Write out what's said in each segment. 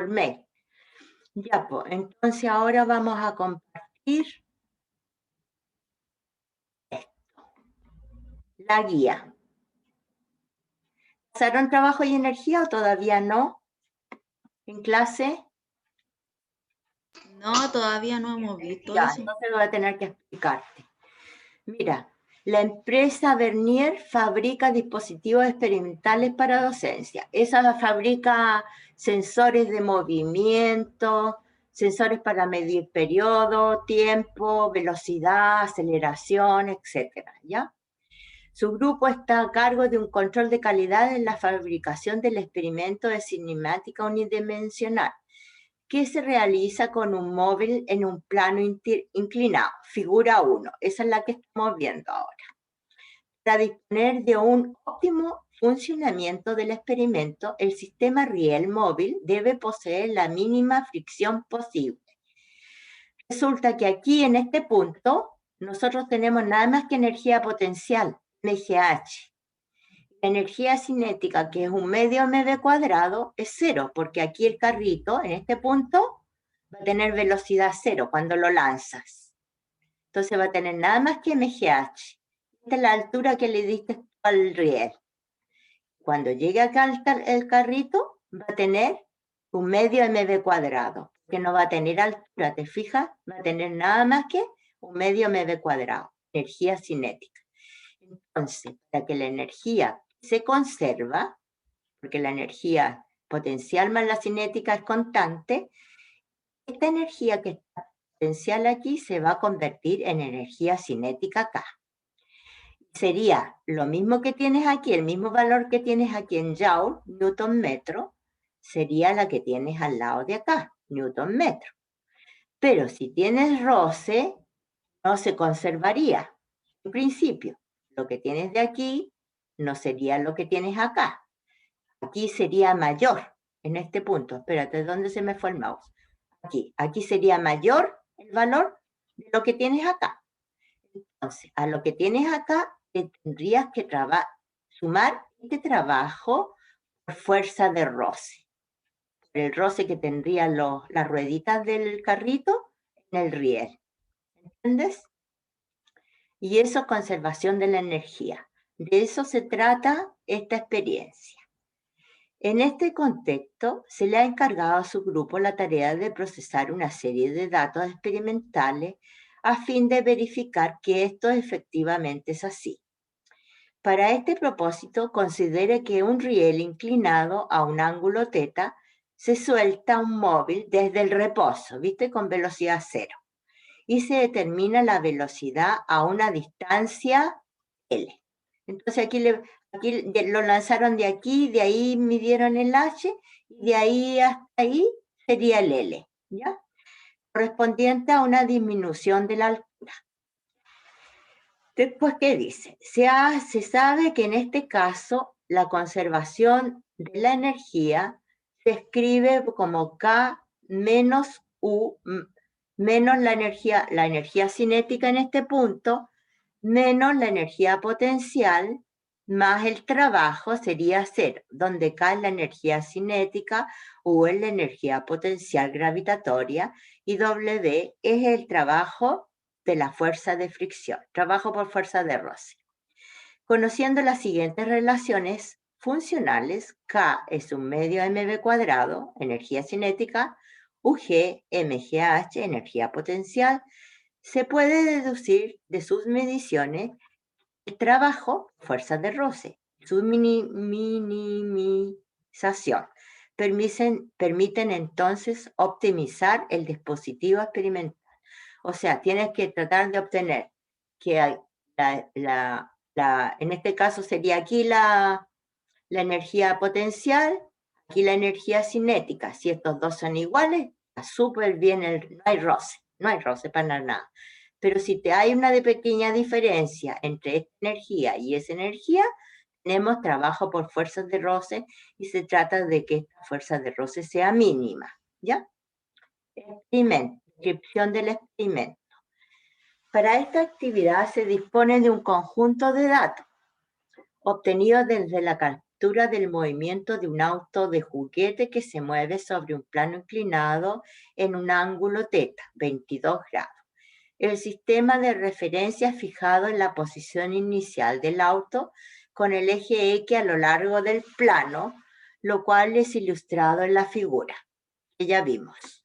por mail. Ya, pues, entonces ahora vamos a compartir esto, la guía. ¿Pasaron trabajo y energía o todavía no? ¿En clase? No, todavía no hemos visto Ya, eso. entonces voy a tener que explicarte. Mira, la empresa Bernier fabrica dispositivos experimentales para docencia. Esa fabrica sensores de movimiento, sensores para medir periodo, tiempo, velocidad, aceleración, etcétera, ¿ya? Su grupo está a cargo de un control de calidad en la fabricación del experimento de cinemática unidimensional, que se realiza con un móvil en un plano inclinado, figura 1. Esa es la que estamos viendo ahora. Para disponer de un óptimo funcionamiento del experimento, el sistema riel móvil debe poseer la mínima fricción posible. Resulta que aquí en este punto nosotros tenemos nada más que energía potencial, MGH. La energía cinética, que es un medio mv cuadrado, es cero, porque aquí el carrito, en este punto, va a tener velocidad cero cuando lo lanzas. Entonces va a tener nada más que MGH. Esta es la altura que le diste al riel. Cuando llegue acá el carrito, va a tener un medio mv cuadrado, que no va a tener altura, ¿te fijas? Va a tener nada más que un medio mv cuadrado, energía cinética. Entonces, para que la energía se conserva, porque la energía potencial más la cinética es constante, esta energía que está potencial aquí se va a convertir en energía cinética acá. Sería lo mismo que tienes aquí, el mismo valor que tienes aquí en Joule, Newton metro, sería la que tienes al lado de acá, Newton metro. Pero si tienes roce, no se conservaría. En principio, lo que tienes de aquí no sería lo que tienes acá. Aquí sería mayor, en este punto. Espérate, ¿dónde se me fue el mouse? Aquí sería mayor el valor de lo que tienes acá. Entonces, a lo que tienes acá, te tendrías que sumar este trabajo por fuerza de roce. El roce que tendrían las rueditas del carrito en el riel. ¿Entiendes? Y eso es conservación de la energía. De eso se trata esta experiencia. En este contexto, se le ha encargado a su grupo la tarea de procesar una serie de datos experimentales a fin de verificar que esto efectivamente es así. Para este propósito, considere que un riel inclinado a un ángulo θ se suelta un móvil desde el reposo, ¿viste? Con velocidad cero. Y se determina la velocidad a una distancia L. Entonces aquí lo lanzaron de aquí, de ahí midieron el H, y de ahí hasta ahí sería el L, ¿ya? Correspondiente a una disminución de la altura. Después, ¿qué dice? Se sabe que en este caso la conservación de la energía se escribe como K menos U, menos la energía cinética en este punto, menos la energía potencial, más el trabajo sería cero, donde K es la energía cinética, U es la energía potencial gravitatoria y W es el trabajo de la fuerza de fricción, trabajo por fuerza de roce. Conociendo las siguientes relaciones funcionales, K es un medio mv cuadrado, energía cinética, UG, MGH, energía potencial, se puede deducir de sus mediciones el trabajo, fuerza de roce, su minimización. Permiten entonces optimizar el dispositivo experimental. O sea, tienes que tratar de obtener que en este caso sería aquí la energía potencial, aquí la energía cinética. Si estos dos son iguales, está súper bien, no hay roce para nada. Pero si hay una pequeña diferencia entre esta energía y esa energía, tenemos trabajo por fuerzas de roce y se trata de que esta fuerza de roce sea mínima, ¿ya? Experimento, descripción del experimento. Para esta actividad se dispone de un conjunto de datos obtenidos desde la captura del movimiento de un auto de juguete que se mueve sobre un plano inclinado en un ángulo θ, 22 grados. El sistema de referencia fijado en la posición inicial del auto con el eje X a lo largo del plano, lo cual es ilustrado en la figura que ya vimos.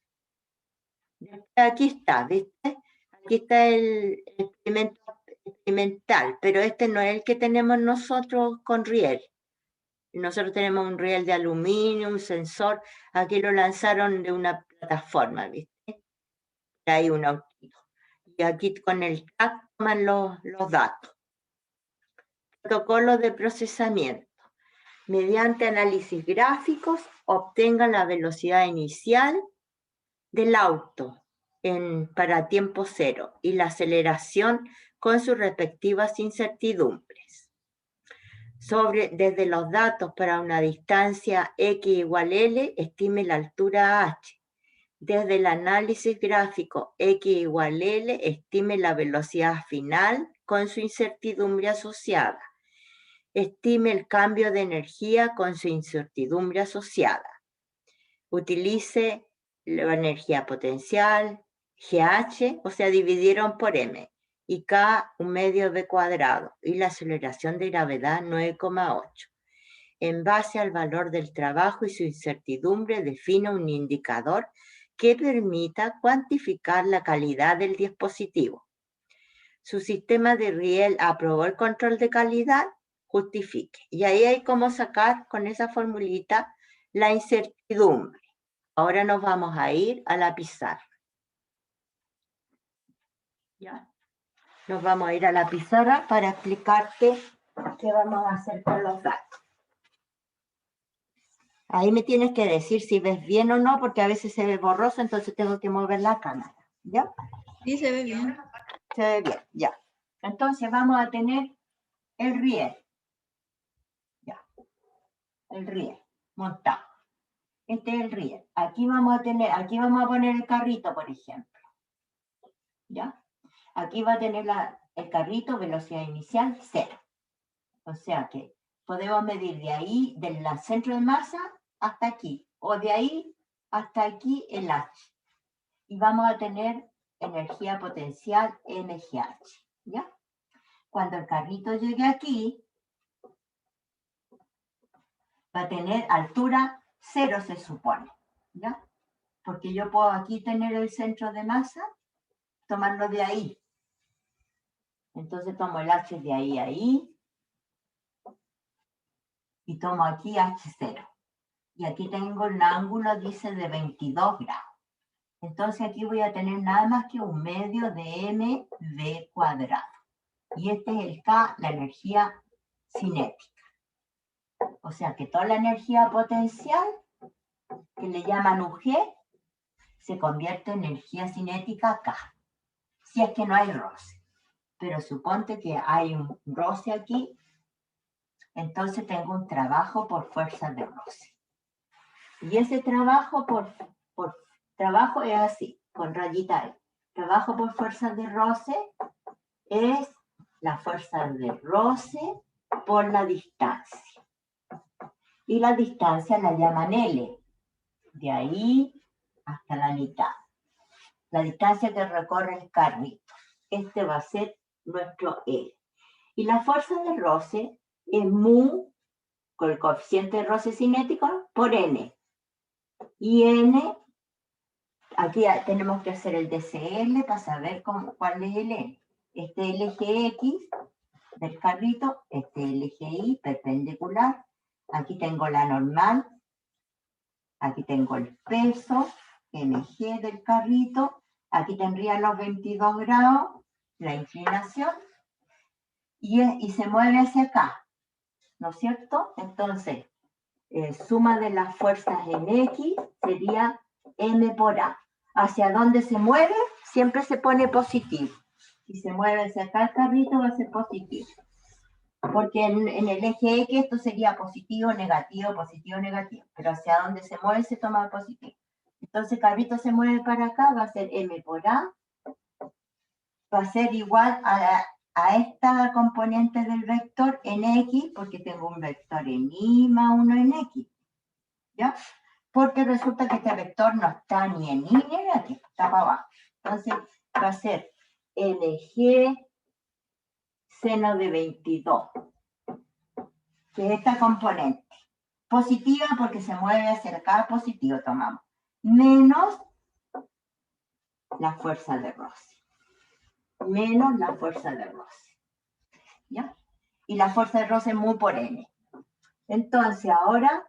Aquí está, ¿viste? Aquí está el experimento experimental, pero este no es el que tenemos nosotros con riel. Nosotros tenemos un riel de aluminio, un sensor. Aquí lo lanzaron de una plataforma, ¿viste? Hay un autito. Y aquí con el TAC toman los datos. Protocolo de procesamiento. Mediante análisis gráficos, obtengan la velocidad inicial del auto para tiempo cero y la aceleración con sus respectivas incertidumbres. Desde los datos para una distancia x igual L, estime la altura h. Desde el análisis gráfico x igual L, estime la velocidad final con su incertidumbre asociada. Estime el cambio de energía con su incertidumbre asociada. Utilice la energía potencial, GH, o sea, dividieron por M, y K, un medio V cuadrado, y la aceleración de gravedad 9,8. En base al valor del trabajo y su incertidumbre, define un indicador que permita cuantificar la calidad del dispositivo. Su sistema de riel aprobó el control de calidad, justifique. Y ahí hay cómo sacar con esa formulita la incertidumbre. Ahora nos vamos a ir a la pizarra. ¿Ya? Nos vamos a ir a la pizarra para explicarte qué vamos a hacer con los datos. Ahí me tienes que decir si ves bien o no, porque a veces se ve borroso, entonces tengo que mover la cámara. ¿Ya? Sí, se ve bien. Se ve bien, ya. Entonces vamos a tener el riel. Ya. El riel montado. Este es el riel. Aquí vamos a poner el carrito, por ejemplo. ¿Ya? Aquí va a tener el carrito, velocidad inicial, 0. O sea que podemos medir de ahí, del centro de masa, hasta aquí. O de ahí hasta aquí el H. Y vamos a tener energía potencial MGH. ¿Ya? Cuando el carrito llegue aquí, va a tener altura 0, se supone. ¿Ya? Porque yo puedo aquí tener el centro de masa, tomarlo de ahí. Entonces tomo el H de ahí a ahí. Y tomo aquí H0. Y aquí tengo el ángulo, dice, de 22 grados. Entonces aquí voy a tener nada más que un medio de mv cuadrado. Y este es el K, la energía cinética. O sea que toda la energía potencial, que le llaman UG, se convierte en energía cinética K. Si es que no hay roce. Pero suponte que hay un roce aquí, entonces tengo un trabajo por fuerza de roce. Y ese trabajo por trabajo es así, con rayita E. Trabajo por fuerza de roce es la fuerza de roce por la distancia. Y la distancia la llaman L, de ahí hasta la mitad. La distancia que recorre el carrito. Este va a ser nuestro L. Y la fuerza de roce es mu, con el coeficiente de roce cinético, por N. Y N, aquí tenemos que hacer el DCL para saber cuál es el N. Este es el eje X del carrito, este es el eje Y perpendicular. Aquí tengo la normal. Aquí tengo el peso, mg del carrito. Aquí tendría los 22 grados, la inclinación. Y se mueve hacia acá, ¿no es cierto? Entonces, suma de las fuerzas en X sería M por A. Hacia donde se mueve, siempre se pone positivo. Si se mueve hacia acá el carrito, va a ser positivo. Porque en el eje X esto sería positivo, negativo, negativo. Pero hacia donde se mueve se toma positivo. Entonces el carrito se mueve para acá, va a ser M por A. Va a ser igual a a esta componente del vector en X, porque tengo un vector en Y más uno en X, ¿ya? Porque resulta que este vector no está ni en Y ni en X, está para abajo. Entonces va a ser LG seno de 22, que es esta componente. Positiva porque se mueve hacia acá, positivo tomamos. Menos la fuerza de roce. Menos la fuerza de roce. ¿Ya? Y la fuerza de roce es mu por n. Entonces ahora,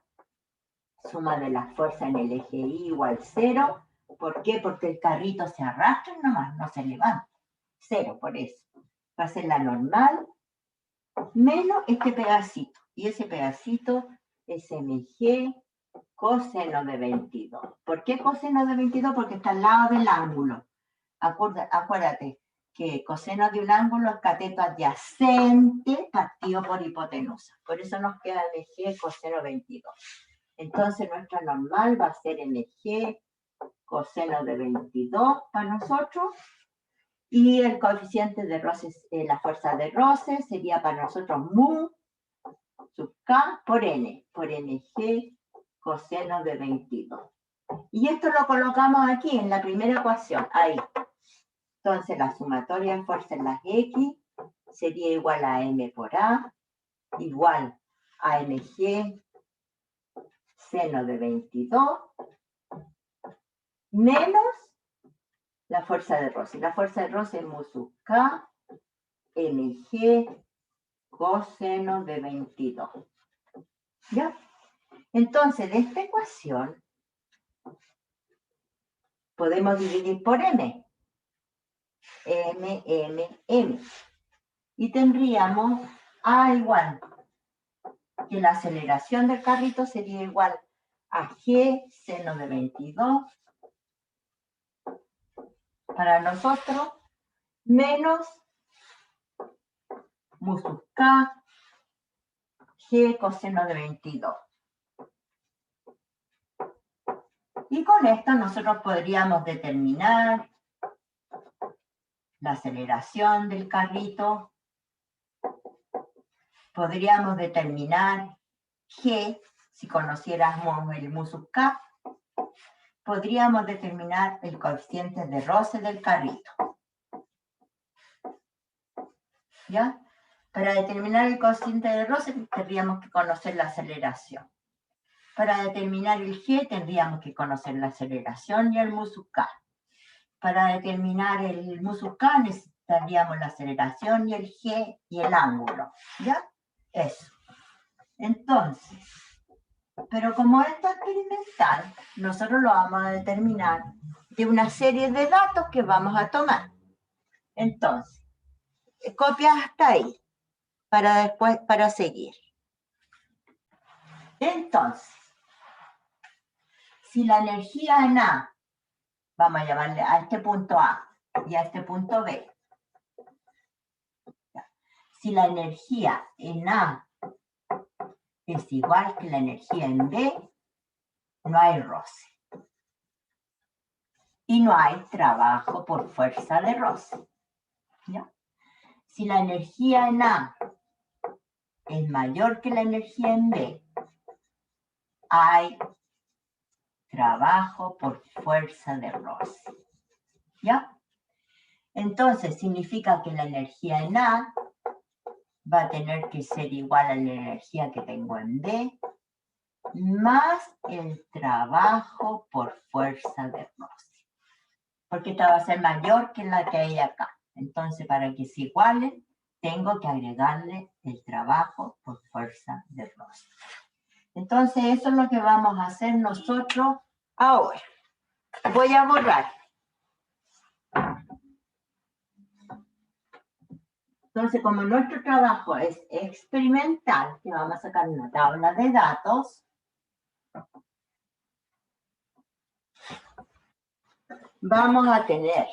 suma de la fuerza en el eje Y igual 0. ¿Por qué? Porque el carrito se arrastra nomás, no se levanta. 0 por eso. Va a ser la normal menos este pedacito. Y ese pedacito es mg coseno de 22. ¿Por qué coseno de 22? Porque está al lado del ángulo. Acuérdate que coseno de un ángulo es cateto adyacente partido por hipotenusa. Por eso nos queda mg coseno 22. Entonces nuestra normal va a ser mg coseno de 22 para nosotros. Y el coeficiente de roce, la fuerza de roce sería para nosotros mu sub k por n, por mg coseno de 22. Y esto lo colocamos aquí en la primera ecuación, ahí. Entonces la sumatoria de fuerza en las x sería igual a m por a, igual a mg seno de 22, menos la fuerza de roce. La fuerza de roce es mu sub k mg coseno de 22. ¿Ya? Entonces, de esta ecuación podemos dividir por m. M. Y tendríamos A igual que la aceleración del carrito sería igual a G seno de 22 para nosotros menos mu sub k G coseno de 22. Y con esto nosotros podríamos determinar la aceleración del carrito. Podríamos determinar G, si conociéramos el mu sub k. Podríamos determinar el coeficiente de roce del carrito. ¿Ya? Para determinar el coeficiente de roce tendríamos que conocer la aceleración. Para determinar el G tendríamos que conocer la aceleración y el mu sub k. Para determinar el mu sub k necesitaríamos la aceleración y el G y el ángulo. ¿Ya? Eso. Entonces, pero como esto es experimental, nosotros lo vamos a determinar de una serie de datos que vamos a tomar. Entonces, copias hasta ahí, para después, para seguir. Entonces, si la energía en A, vamos a llamarle a este punto A y a este punto B. Si la energía en A es igual que la energía en B, no hay roce. Y no hay trabajo por fuerza de roce. ¿Ya? Si la energía en A es mayor que la energía en B, hay trabajo por fuerza de roce. ¿Ya? Entonces significa que la energía en A va a tener que ser igual a la energía que tengo en B, más el trabajo por fuerza de roce. Porque esta va a ser mayor que la que hay acá. Entonces, para que se igualen, tengo que agregarle el trabajo por fuerza de roce. Entonces, eso es lo que vamos a hacer nosotros ahora. Voy a borrar. Entonces, como nuestro trabajo es experimental, que vamos a sacar una tabla de datos, vamos a tener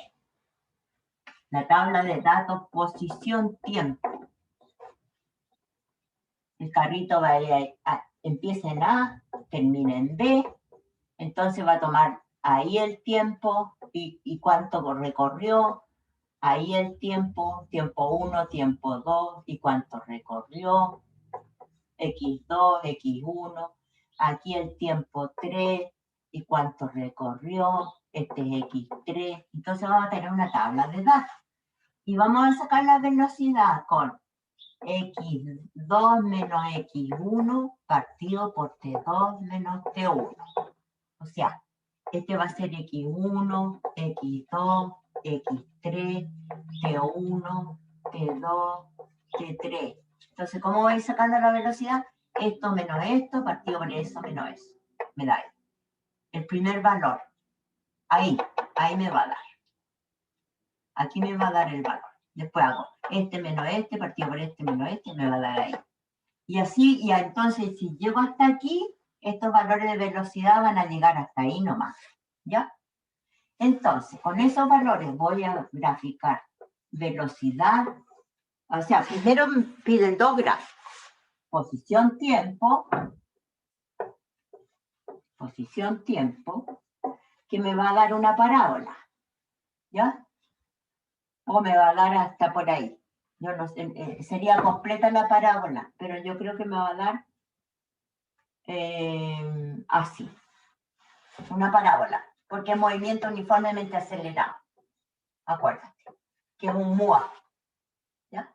la tabla de datos posición-tiempo. El carrito va empieza en A, termina en B, entonces va a tomar ahí el tiempo y cuánto recorrió, Ahí el tiempo 1, tiempo 2 y cuánto recorrió, x2, x1. Aquí el tiempo 3 y cuánto recorrió, este es x3. Entonces vamos a tener una tabla de datos. Y vamos a sacar la velocidad con x2 menos x1 partido por t2 menos t1. O sea, este va a ser x1, x2, x3, t1, t2, t3. Entonces, ¿cómo voy sacando la velocidad? Esto menos esto, partido por eso menos eso. Me da el primer valor. Ahí me va a dar. Aquí me va a dar el valor. Después hago este menos este, partido por este menos este, me va a dar ahí. Y así, y entonces si llego hasta aquí, estos valores de velocidad van a llegar hasta ahí nomás. ¿Ya? Entonces, con esos valores voy a graficar velocidad. O sea, primero me piden dos gráficos. Posición-tiempo, que me va a dar una parábola. ¿Ya? O me va a dar hasta por ahí. Yo no sé, sería completa la parábola, pero yo creo que me va a dar así. Una parábola, porque es movimiento uniformemente acelerado. Acuérdate, que es un MUA. ¿Ya?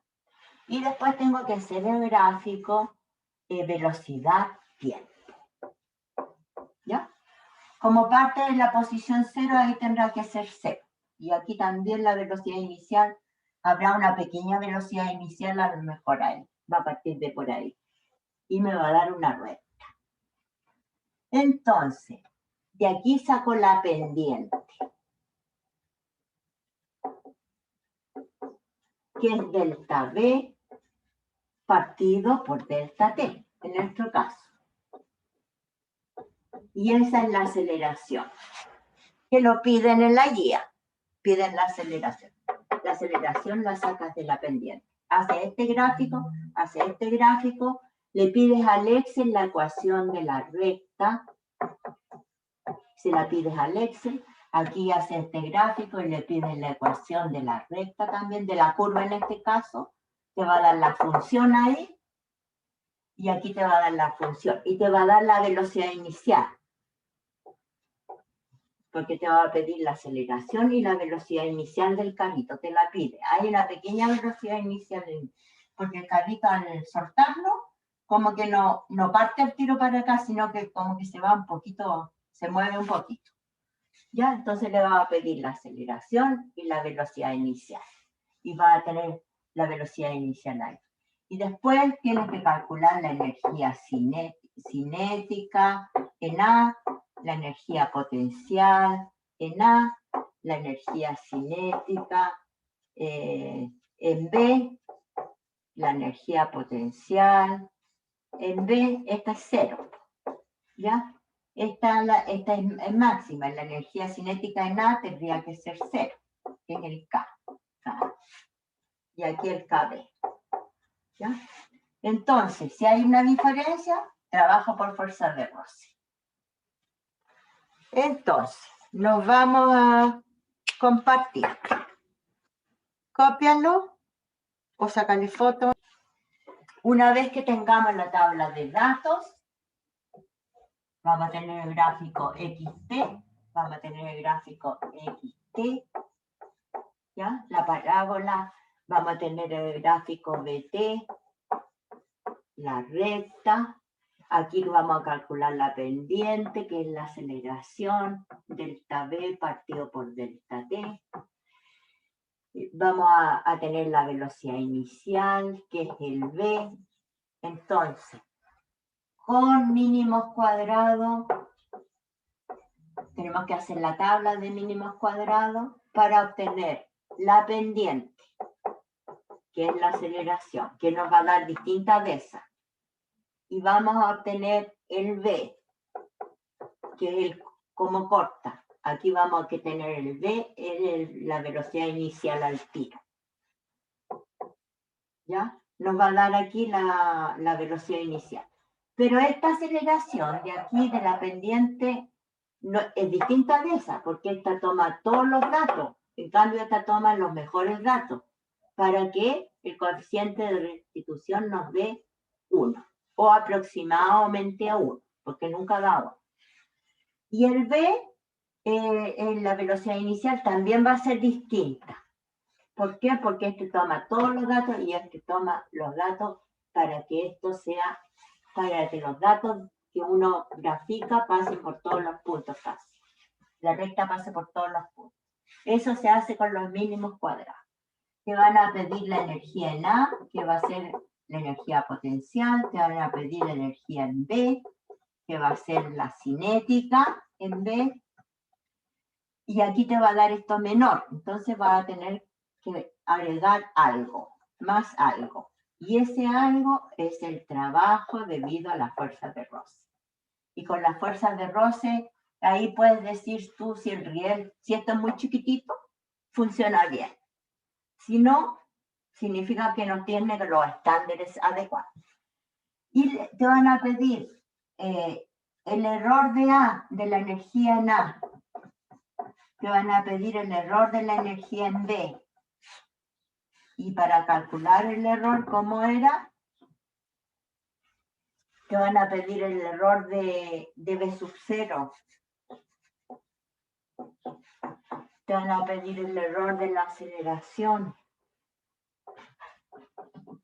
Y después tengo que hacer el gráfico velocidad-tiempo. ¿Ya? Como parte de la posición 0, ahí tendrá que ser 0. Y aquí también la velocidad inicial, habrá una pequeña velocidad inicial, a lo mejor ahí, va a partir de por ahí. Y me va a dar una recta. Entonces, de aquí saco la pendiente, que es delta B partido por delta T, en nuestro caso. Y esa es la aceleración, que lo piden en la guía. Piden la aceleración. La aceleración la sacas de la pendiente. Hace este gráfico, le pides al Excel la ecuación de la recta. Se la pides al Excel. Aquí hace este gráfico y le pides la ecuación de la recta también, de la curva en este caso. Te va a dar la función ahí. Y aquí te va a dar la función. Y te va a dar la velocidad inicial. Porque te va a pedir la aceleración y la velocidad inicial del carrito, te la pide. Hay una pequeña velocidad inicial, porque el carrito al soltarlo, como que no parte el tiro para acá, sino que como que se va un poquito, se mueve un poquito. ¿Ya? Entonces le va a pedir la aceleración y la velocidad inicial. Y va a tener la velocidad inicial ahí. Y después tienes que calcular la energía cinética en A, la energía potencial en A, la energía cinética en B, la energía potencial en B, esta es 0, ¿ya? Esta es máxima, la energía cinética en A tendría que ser 0, que es el K. Y aquí el KB. ¿Ya? Entonces, si hay una diferencia, trabajo por fuerza de roce. Entonces, nos vamos a compartir. Cópialo o sácale foto. Una vez que tengamos la tabla de datos, vamos a tener el gráfico XT, vamos a tener el gráfico XT, ¿ya? La parábola, vamos a tener el gráfico BT, la recta. Aquí vamos a calcular la pendiente, que es la aceleración, delta B partido por delta T. Vamos a tener la velocidad inicial, que es el V. Entonces, con mínimos cuadrados, tenemos que hacer la tabla de mínimos cuadrados para obtener la pendiente, que es la aceleración, que nos va a dar distintas de esas. Y vamos a obtener el V, que es el como corta. Aquí vamos a tener el V, la velocidad inicial al tiro. ¿Ya? Nos va a dar aquí la velocidad inicial. Pero esta aceleración de aquí, de la pendiente, no, es distinta de esa, porque esta toma todos los datos. En cambio, esta toma los mejores datos para que el coeficiente de restitución nos dé 1 o aproximadamente a 1, porque nunca da 1. Y el B, en la velocidad inicial, también va a ser distinta. ¿Por qué? Porque este toma todos los datos y este toma los datos para que esto sea, para que los datos que uno grafica pasen por todos los puntos casi. La recta pase por todos los puntos. Eso se hace con los mínimos cuadrados. Te van a pedir la energía en A, que va a ser la energía potencial, te van a pedir la energía en B, que va a ser la cinética en B, y aquí te va a dar esto menor, entonces vas a tener que agregar algo, más algo, y ese algo es el trabajo debido a las fuerzas de roce. Y con las fuerzas de roce, ahí puedes decir tú si el riel, si esto es muy chiquitito, funciona bien. Si no, significa que no tiene los estándares adecuados. Y te van a pedir el error de A, de la energía en A. Te van a pedir el error de la energía en B. Y para calcular el error, ¿cómo era? Te van a pedir el error de B sub 0. Te van a pedir el error de la aceleración.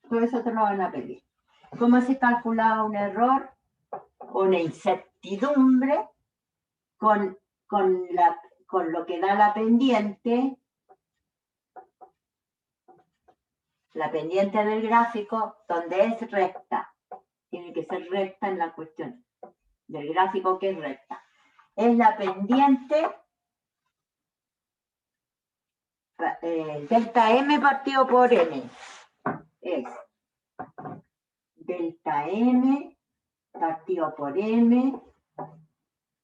Todo eso te lo van a pedir. ¿Cómo se calcula un error? Una incertidumbre con lo que da la pendiente del gráfico, donde es recta. Tiene que ser recta en la cuestión del gráfico que es recta. Es la pendiente delta M partido por N. Es delta M partido por M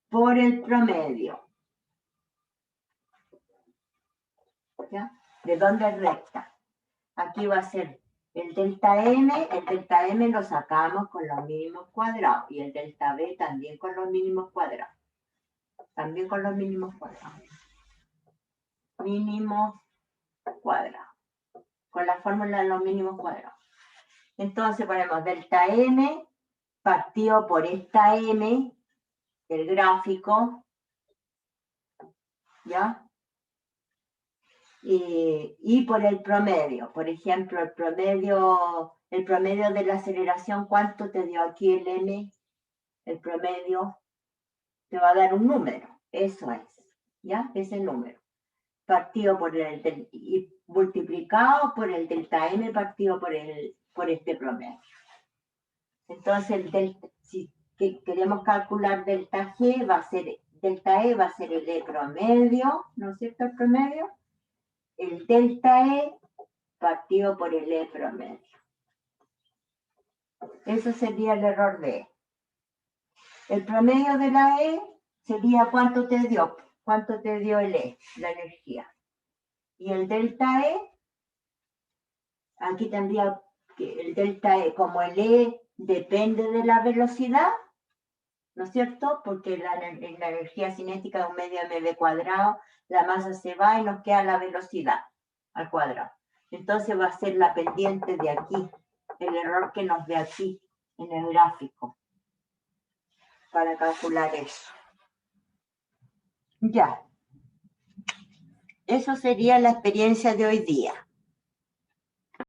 por el promedio. ¿Ya? ¿De dónde es recta? Aquí va a ser el delta M lo sacamos con los mínimos cuadrados y el delta B también con los mínimos cuadrados. También con los mínimos cuadrados. Mínimos cuadrados. Con la fórmula de los mínimos cuadrados. Entonces ponemos delta M partido por esta M del gráfico, ¿ya? Y por el promedio. Por ejemplo, el promedio de la aceleración, ¿cuánto te dio aquí el M? El promedio te va a dar un número. Eso es, ¿ya? Ese número. Partido por y multiplicado por el delta M partido por este promedio. Entonces, si queremos calcular delta G, va a ser, delta E va a ser el E promedio, ¿no es cierto? El promedio. El delta E partido por el E promedio. Eso sería el error de E. El promedio de la E sería cuánto te dio el E, la energía. Y el delta E, aquí tendría que el delta E, como el E depende de la velocidad, ¿no es cierto? Porque la energía cinética de un medio mv cuadrado, la masa se va y nos queda la velocidad al cuadrado. Entonces va a ser la pendiente de aquí, el error que nos dé aquí en el gráfico, para calcular eso. Ya. Eso sería la experiencia de hoy día.